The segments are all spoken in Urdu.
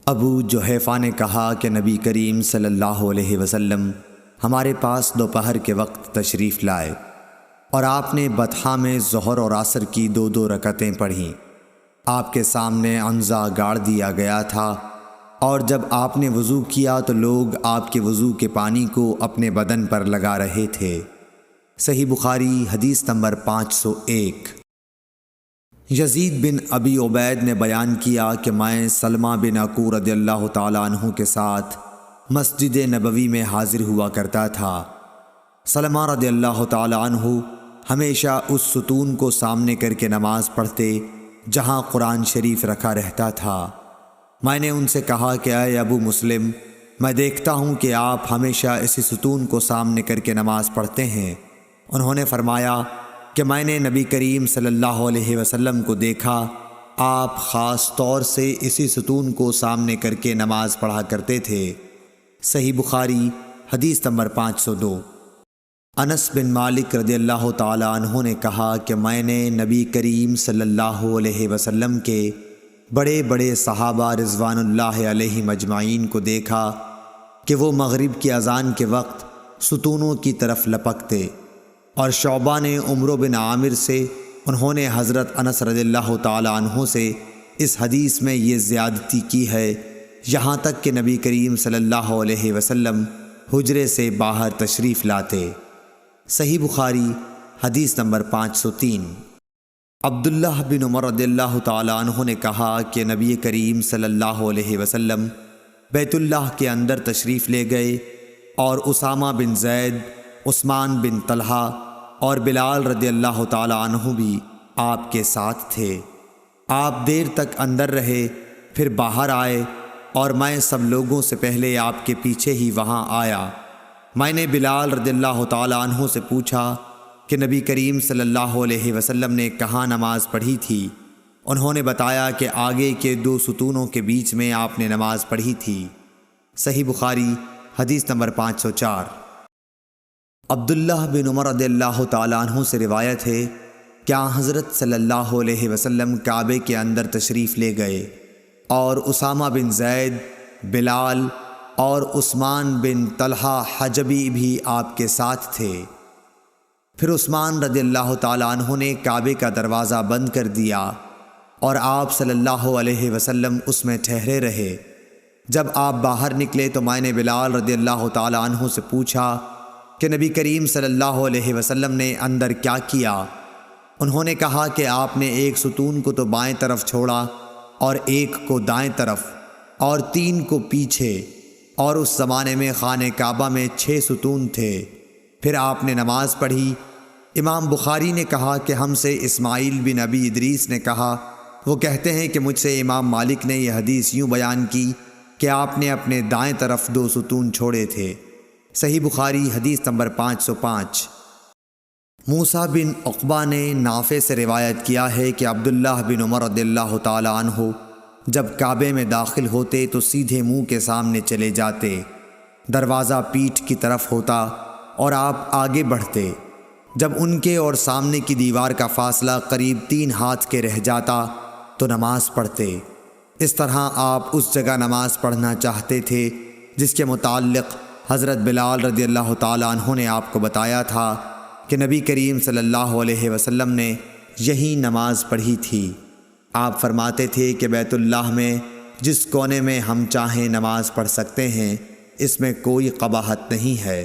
ابو جحیفہ نے کہا کہ نبی کریم صلی اللہ علیہ وسلم ہمارے پاس دوپہر کے وقت تشریف لائے اور آپ نے بطحا میں ظہر اور عصر کی دو دو رکعتیں پڑھیں۔ آپ کے سامنے عنزہ گاڑ دیا گیا تھا، اور جب آپ نے وضو کیا تو لوگ آپ کے وضو کے پانی کو اپنے بدن پر لگا رہے تھے۔ صحیح بخاری حدیث نمبر 501۔ یزید بن ابی عبید نے بیان کیا کہ میں سلمہ بن عکو رضی اللہ تعالیٰ عنہ کے ساتھ مسجد نبوی میں حاضر ہوا کرتا تھا۔ سلمہ رضی اللہ تعالیٰ عنہ ہمیشہ اس ستون کو سامنے کر کے نماز پڑھتے جہاں قرآن شریف رکھا رہتا تھا۔ میں نے ان سے کہا کہ اے ابو مسلم، میں دیکھتا ہوں کہ آپ ہمیشہ اسی ستون کو سامنے کر کے نماز پڑھتے ہیں۔ انہوں نے فرمایا کہ میں نے نبی کریم صلی اللہ علیہ وسلم کو دیکھا، آپ خاص طور سے اسی ستون کو سامنے کر کے نماز پڑھا کرتے تھے۔ صحیح بخاری حدیث نمبر 502۔ انس بن مالک رضی اللہ تعالی عنہ نے کہا کہ میں نے نبی کریم صلی اللہ علیہ وسلم کے بڑے بڑے صحابہ رضوان اللہ علیہ مجمعین کو دیکھا کہ وہ مغرب کی اذان کے وقت ستونوں کی طرف لپکتے، اور شعبہ نے عمر بن عامر سے، انہوں نے حضرت انس رضی اللہ تعالی عنہ سے اس حدیث میں یہ زیادتی کی ہے، یہاں تک کہ نبی کریم صلی اللہ علیہ وسلم حجرے سے باہر تشریف لاتے۔ صحیح بخاری حدیث نمبر 503۔ عبداللہ بن عمر رضی اللہ تعالی عنہ نے کہا کہ نبی کریم صلی اللہ علیہ وسلم بیت اللہ کے اندر تشریف لے گئے، اور اسامہ بن زید، عثمان بن طلحہ اور بلال رضی اللہ تعالی عنہ بھی آپ کے ساتھ تھے۔ آپ دیر تک اندر رہے، پھر باہر آئے، اور میں سب لوگوں سے پہلے آپ کے پیچھے ہی وہاں آیا۔ میں نے بلال رضی اللہ تعالی عنہ سے پوچھا کہ نبی کریم صلی اللہ علیہ وسلم نے کہاں نماز پڑھی تھی؟ انہوں نے بتایا کہ آگے کے دو ستونوں کے بیچ میں آپ نے نماز پڑھی تھی۔ صحیح بخاری حدیث نمبر 504۔ عبداللہ بن عمر رضی اللہ تعالیٰ عنہ سے روایت ہے کہ حضرت صلی اللہ علیہ وسلم کعبے کے اندر تشریف لے گئے، اور اسامہ بن زید، بلال اور عثمان بن طلحہ حجبی بھی آپ کے ساتھ تھے۔ پھر عثمان رضی اللہ تعالیٰ عنہ نے کعبے کا دروازہ بند کر دیا، اور آپ صلی اللہ علیہ وسلم اس میں ٹھہرے رہے۔ جب آپ باہر نکلے تو میں نے بلال رضی اللہ تعالیٰ عنہ سے پوچھا کہ نبی کریم صلی اللہ علیہ وسلم نے اندر کیا کیا؟ انہوں نے کہا کہ آپ نے ایک ستون کو تو بائیں طرف چھوڑا، اور ایک کو دائیں طرف، اور 3 کو پیچھے، اور اس زمانے میں خانہ کعبہ میں 6 ستون تھے۔ پھر آپ نے نماز پڑھی۔ امام بخاری نے کہا کہ ہم سے اسماعیل بن ابی ادریس نے کہا، وہ کہتے ہیں کہ مجھ سے امام مالک نے یہ حدیث یوں بیان کی کہ آپ نے اپنے دائیں طرف 2 ستون چھوڑے تھے۔ صحیح بخاری حدیث نمبر 505۔ موسیٰ بن عقبہ نے نافع سے روایت کیا ہے کہ عبداللہ بن عمر رضی اللہ تعالی عنہ جب کعبے میں داخل ہوتے تو سیدھے منہ کے سامنے چلے جاتے، دروازہ پیٹھ کی طرف ہوتا، اور آپ آگے بڑھتے۔ جب ان کے اور سامنے کی دیوار کا فاصلہ قریب 3 ہاتھ کے رہ جاتا تو نماز پڑھتے۔ اس طرح آپ اس جگہ نماز پڑھنا چاہتے تھے جس کے متعلق حضرت بلال رضی اللہ تعالیٰ عنہ نے آپ کو بتایا تھا کہ نبی کریم صلی اللہ علیہ وسلم نے یہی نماز پڑھی تھی۔ آپ فرماتے تھے کہ بیت اللہ میں جس کونے میں ہم چاہیں نماز پڑھ سکتے ہیں، اس میں کوئی قباحت نہیں ہے۔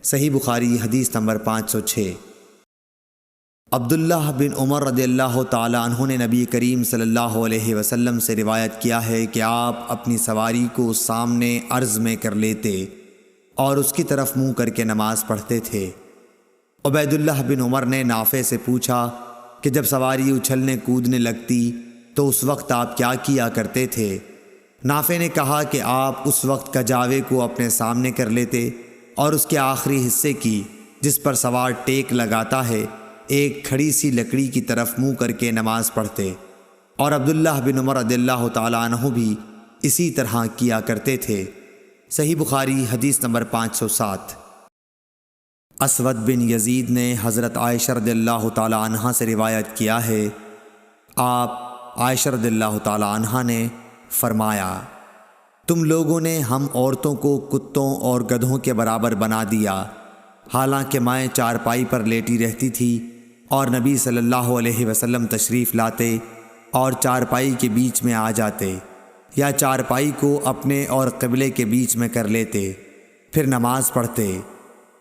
صحیح بخاری حدیث نمبر 506۔ عبداللہ بن عمر رضی اللہ تعالیٰ عنہ نے نبی کریم صلی اللہ علیہ وسلم سے روایت کیا ہے کہ آپ اپنی سواری کو سامنے عرض میں کر لیتے اور اس کی طرف منہ کر کے نماز پڑھتے تھے۔ عبید اللہ بن عمر نے نافع سے پوچھا کہ جب سواری اچھلنے کودنے لگتی تو اس وقت آپ کیا کیا کرتے تھے؟ نافع نے کہا کہ آپ اس وقت کجاوے کو اپنے سامنے کر لیتے، اور اس کے آخری حصے کی، جس پر سوار ٹیک لگاتا ہے، ایک کھڑی سی لکڑی کی طرف منہ کر کے نماز پڑھتے، اور عبداللہ بن عمر رضی اللہ تعالیٰ عنہ بھی اسی طرح کیا کرتے تھے۔ صحیح بخاری حدیث نمبر 507۔ اسود بن یزید نے حضرت عائشہ رضی اللہ تعالی عنہا سے روایت کیا ہے، آپ عائشہ رضی اللہ تعالی عنہا نے فرمایا تم لوگوں نے ہم عورتوں کو کتوں اور گدھوں کے برابر بنا دیا، حالانکہ میں چارپائی پر لیٹی رہتی تھی اور نبی صلی اللہ علیہ وسلم تشریف لاتے اور چارپائی کے بیچ میں آ جاتے یا چارپائی کو اپنے اور قبلے کے بیچ میں کر لیتے، پھر نماز پڑھتے۔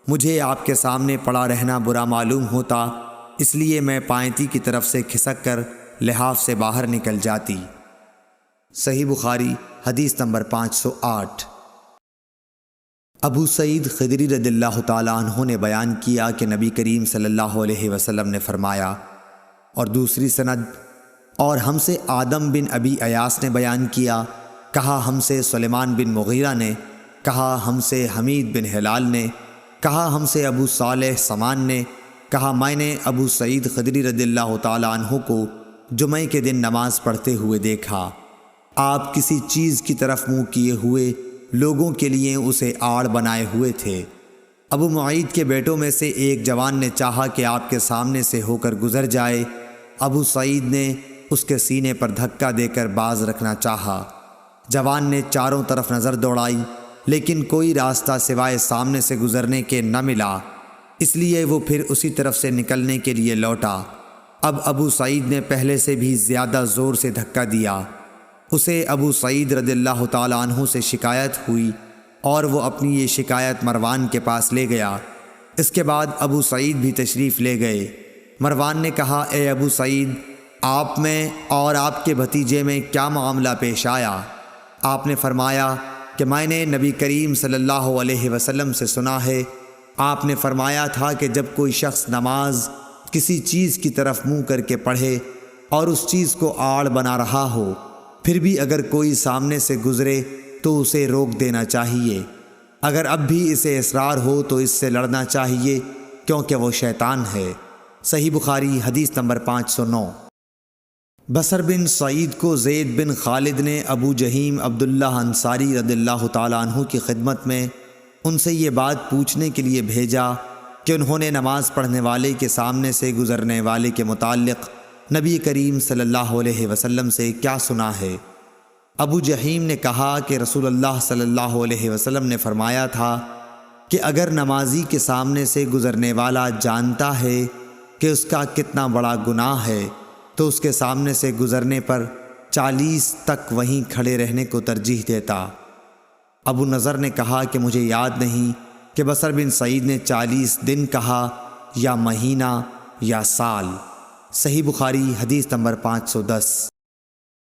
مجھے آپ کے سامنے پڑا رہنا برا معلوم ہوتا، اس لیے میں پائنتی کی طرف سے کھسک کر لحاف سے باہر نکل جاتی۔ صحیح بخاری حدیث نمبر 508۔ ابو سعید خدری رضی اللہ تعالیٰ عنہ نے بیان کیا کہ نبی کریم صلی اللہ علیہ وسلم نے فرمایا، اور دوسری سند، اور ہم سے آدم بن ابی ایاس نے بیان کیا، کہا ہم سے سلیمان بن مغیرہ نے، کہا ہم سے حمید بن ہلال نے، کہا ہم سے ابو صالح سمان نے، کہا میں نے ابو سعید خدری رضی اللہ تعالیٰ عنہ کو جمعہ کے دن نماز پڑھتے ہوئے دیکھا، آپ کسی چیز کی طرف منہ کیے ہوئے لوگوں کے لیے اسے آڑ بنائے ہوئے تھے۔ ابو معید کے بیٹوں میں سے ایک جوان نے چاہا کہ آپ کے سامنے سے ہو کر گزر جائے، ابو سعید نے اس کے سینے پر دھکا دے کر باز رکھنا چاہا۔ جوان نے چاروں طرف نظر دوڑائی، لیکن کوئی راستہ سوائے سامنے سے گزرنے کے نہ ملا، اس لیے وہ پھر اسی طرف سے نکلنے کے لیے لوٹا۔ اب ابو سعید نے پہلے سے بھی زیادہ زور سے دھکا دیا۔ اسے ابو سعید رضی اللہ تعالیٰ عنہ سے شکایت ہوئی اور وہ اپنی یہ شکایت مروان کے پاس لے گیا۔ اس کے بعد ابو سعید بھی تشریف لے گئے۔ مروان نے کہا، اے ابو سعید، آپ میں اور آپ کے بھتیجے میں کیا معاملہ پیش آیا؟ آپ نے فرمایا کہ میں نے نبی کریم صلی اللہ علیہ وسلم سے سنا ہے، آپ نے فرمایا تھا کہ جب کوئی شخص نماز کسی چیز کی طرف منہ کر کے پڑھے اور اس چیز کو آڑ بنا رہا ہو، پھر بھی اگر کوئی سامنے سے گزرے تو اسے روک دینا چاہیے، اگر اب بھی اسے اصرار ہو تو اس سے لڑنا چاہیے، کیونکہ وہ شیطان ہے۔ صحیح بخاری حدیث نمبر 509۔ بصر بن سعید کو زید بن خالد نے ابو جہیم عبداللہ انصاری رضی اللہ تعالیٰ عنہ کی خدمت میں ان سے یہ بات پوچھنے کے لیے بھیجا کہ انہوں نے نماز پڑھنے والے کے سامنے سے گزرنے والے کے متعلق نبی کریم صلی اللہ علیہ وسلم سے کیا سنا ہے۔ ابو جہیم نے کہا کہ رسول اللہ صلی اللہ علیہ وسلم نے فرمایا تھا کہ اگر نمازی کے سامنے سے گزرنے والا جانتا ہے کہ اس کا کتنا بڑا گناہ ہے تو اس کے سامنے سے گزرنے پر 40 تک وہیں کھڑے رہنے کو ترجیح دیتا۔ ابو نضر نے کہا کہ مجھے یاد نہیں کہ بصر بن سعید نے 40 دن کہا یا مہینہ یا سال۔ صحیح بخاری حدیث نمبر 510۔